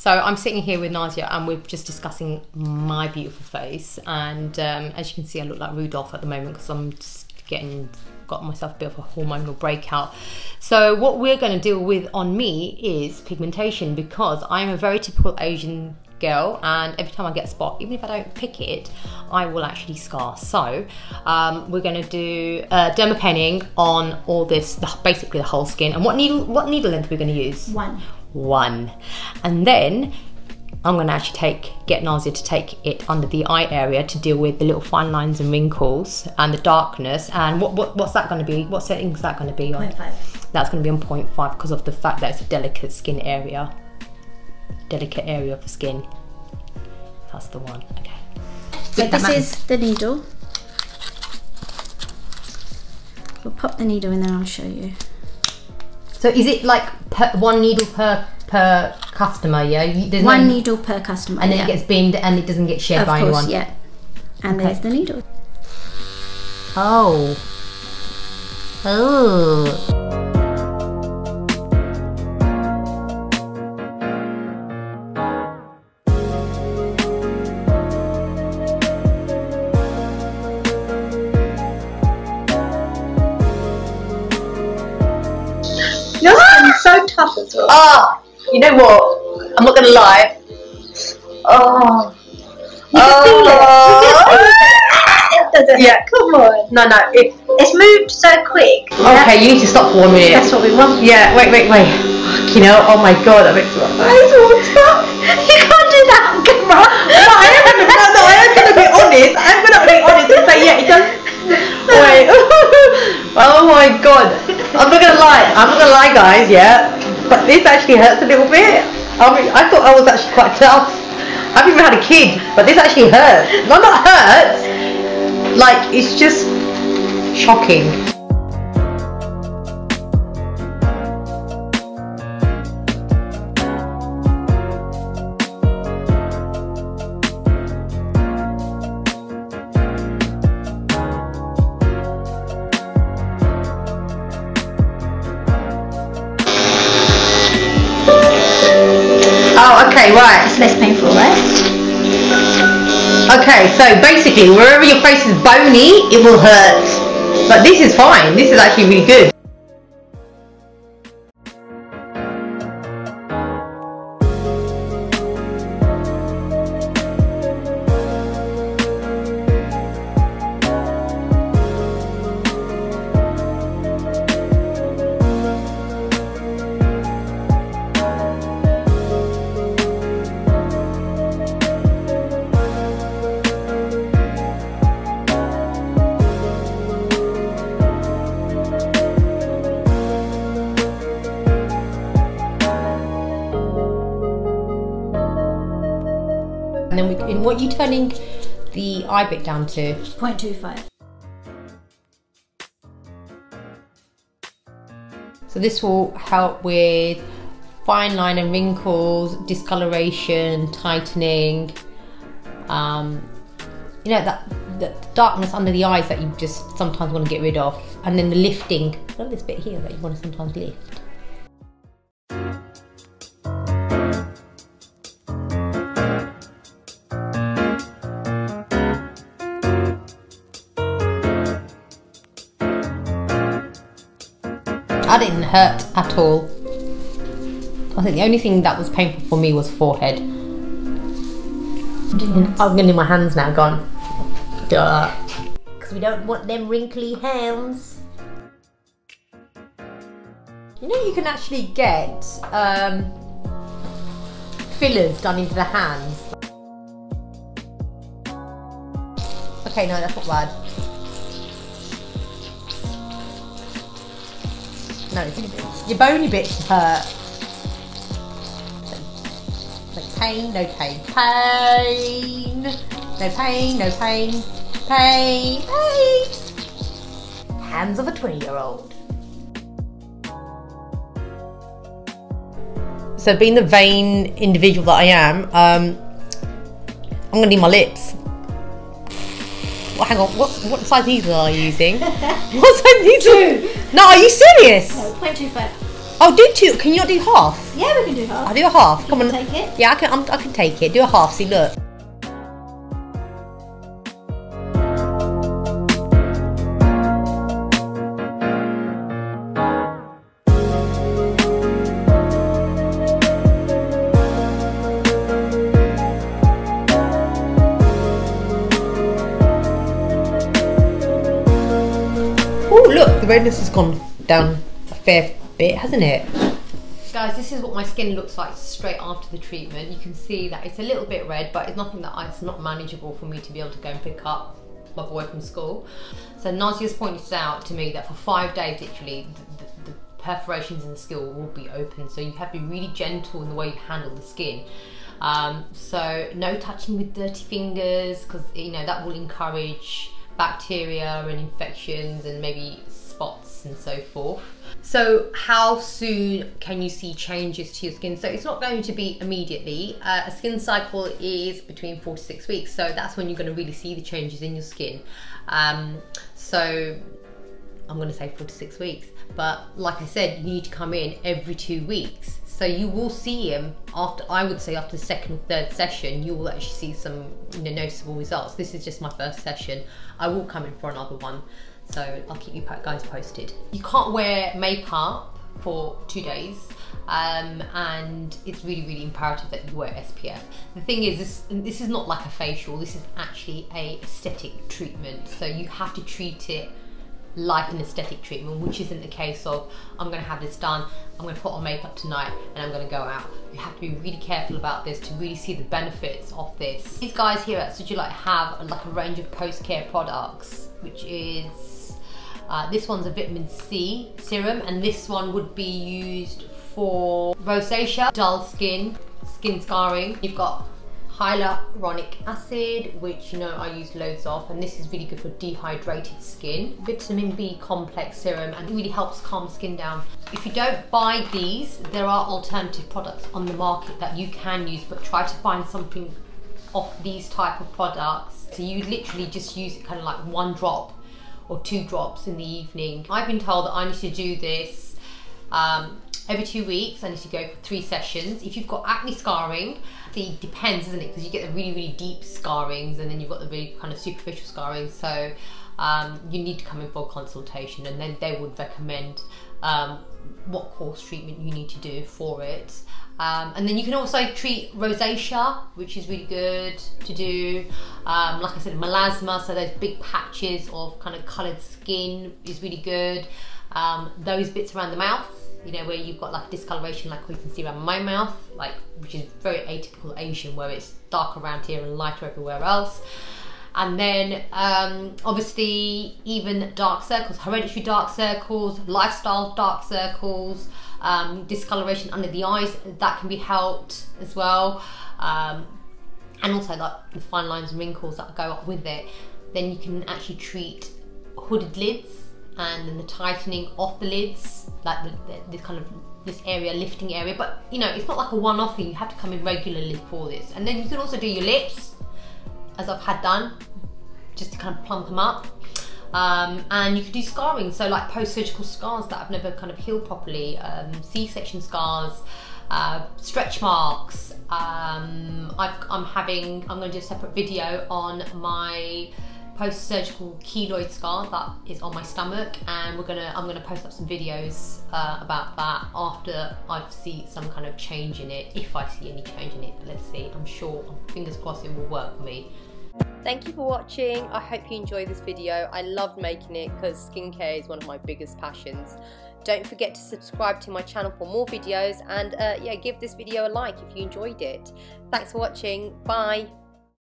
So I'm sitting here with Nadia and we're just discussing my beautiful face, and as you can see I look like Rudolph at the moment because I'm just got myself a bit of a hormonal breakout. So what we're going to deal with on me is pigmentation, because I'm a very typical Asian girl and every time I get a spot, even if I don't pick it, I will actually scar. So we're going to do dermapening on all this, basically the whole skin. And what needle length are we going to use? One. And then I'm going to actually get Nadia to take it under the eye area to deal with the little fine lines and wrinkles and the darkness. And what's that going to be? What setting is that going to be on? 0.5. That's going to be on 0.5 because of the fact that it's a delicate skin area. Delicate area of the skin. That's the one. Okay. So this is the needle. We'll pop the needle in there, I'll show you. So is it like one needle per customer, yeah? There's one needle per customer, and then it gets binned and it doesn't get shared by anyone? Of course, yeah. And there's the needle. Oh. Oh. Your skin's so tough as well. Ah, you know what? I'm not gonna lie. Oh. You can feel it. Yeah. Come on. No. It's moved so quick. Okay, you need to stop for 1 minute. That's what we want. Yeah. Wait. You know. Oh my god, that makes me laugh. You can't do that on camera. I am gonna be honest. I'm gonna be honest and say yeah, it does. Wait. Oh my god. I'm not gonna lie, guys. Yeah, but this actually hurts a little bit. I thought I was actually quite tough. I've even had a kid, but this actually hurts. Not hurts. Like, it's just shocking. Oh, okay, right. It's less painful, right? Okay, so basically, wherever your face is bony, it will hurt. But this is fine. This is actually really good. And then what are you turning the eye bit down to? 0.25. So this will help with fine line and wrinkles, discoloration, tightening. You know, the darkness under the eyes that you just sometimes want to get rid of. And then the lifting, look at this bit here that you want to sometimes lift. That didn't hurt at all. I think the only thing that was painful for me was forehead. I'm going to do my hands now, gone. Because we don't want them wrinkly hands. You know, you can actually get fillers done into the hands. Okay, no, that's not bad. No, your bony bits hurt. Like pain, no pain. Pain! No pain, no pain. Pain! Pain! Hands of a 20-year-old. So being the vain individual that I am, I'm gonna need my lips. Well, hang on, what size needle are you using? What size needle? 2. No, are you serious? No, 0.25. Oh, do 2. Can you not do half? Yeah, we can do half. I'll do a half. Come on. Take it. Yeah, I can take it. Do a half. See, look. Oh, look, the redness has gone down a fair bit, hasn't it? Guys, this is what my skin looks like straight after the treatment. You can see that it's a little bit red, but it's nothing that it's not manageable for me to be able to go and pick up my boy from school. So Nazia's pointed out to me that for 5 days, literally, the perforations in the skin will be open. So you have to be really gentle in the way you handle the skin. So no touching with dirty fingers, because you know that will encourage bacteria and infections and maybe spots and so forth. So how soon can you see changes to your skin? So it's not going to be immediately. A skin cycle is between 4 to 6 weeks, so that's when you're going to really see the changes in your skin. So I'm going to say 4 to 6 weeks, but like I said, you need to come in every 2 weeks. So you will see him after, I would say after the second or third session, you will actually see some noticeable results. This is just my first session. I will come in for another one. So I'll keep you guys posted. You can't wear makeup for 2 days, and it's really, really imperative that you wear SPF. The thing is, this is not like a facial, this is actually a aesthetic treatment. So you have to treat it like an aesthetic treatment, which isn't the case of, I'm going to have this done, I'm going to put on makeup tonight and I'm going to go out. You have to be really careful about this to really see the benefits of this. These guys here at SuraiyaMakeup have like a range of post-care products, which is, this one's a vitamin C serum, and this one would be used for rosacea, dull skin, skin scarring. You've got hyaluronic acid, which I use loads of, and this is really good for dehydrated skin. Vitamin B complex serum, and it really helps calm skin down. If you don't buy these, there are alternative products on the market that you can use, but try to find something of these type of products. So you literally just use it kind of like 1 drop or 2 drops in the evening. I've been told that I need to do this every 2 weeks. I need to go for 3 sessions. If you've got acne scarring, it depends, isn't it? Because you get the really, really deep scarrings, and then you've got the really kind of superficial scarring. So you need to come in for a consultation, and then they would recommend what course treatment you need to do for it. And then you can also treat rosacea, which is really good to do. Like I said, melasma, so those big patches of kind of coloured skin is really good. Those bits around the mouth, where you've got like discoloration, like we can see around my mouth, which is very atypical Asian, where it's dark around here and lighter everywhere else. And then obviously even dark circles, hereditary dark circles, lifestyle dark circles, discoloration under the eyes, that can be helped as well. And also like the fine lines and wrinkles that go up with it. Then you can actually treat hooded lids, and then the tightening of the lids, like this kind of this area, lifting area. But it's not like a one-off thing, you have to come in regularly for this. And then you can also do your lips, as I've had done, just to kind of plump them up. And you can do scarring, so like post-surgical scars that have never kind of healed properly, C-section scars, stretch marks. I'm going to do a separate video on my post-surgical keloid scar that is on my stomach, and I'm gonna post up some videos about that after I see some kind of change in it, if I see any change in it. But let's see, I'm sure, fingers crossed, it will work for me. Thank you for watching. I hope you enjoyed this video. I loved making it because skincare is one of my biggest passions. Don't forget to subscribe to my channel for more videos, and yeah, give this video a like if you enjoyed it. Thanks for watching. Bye.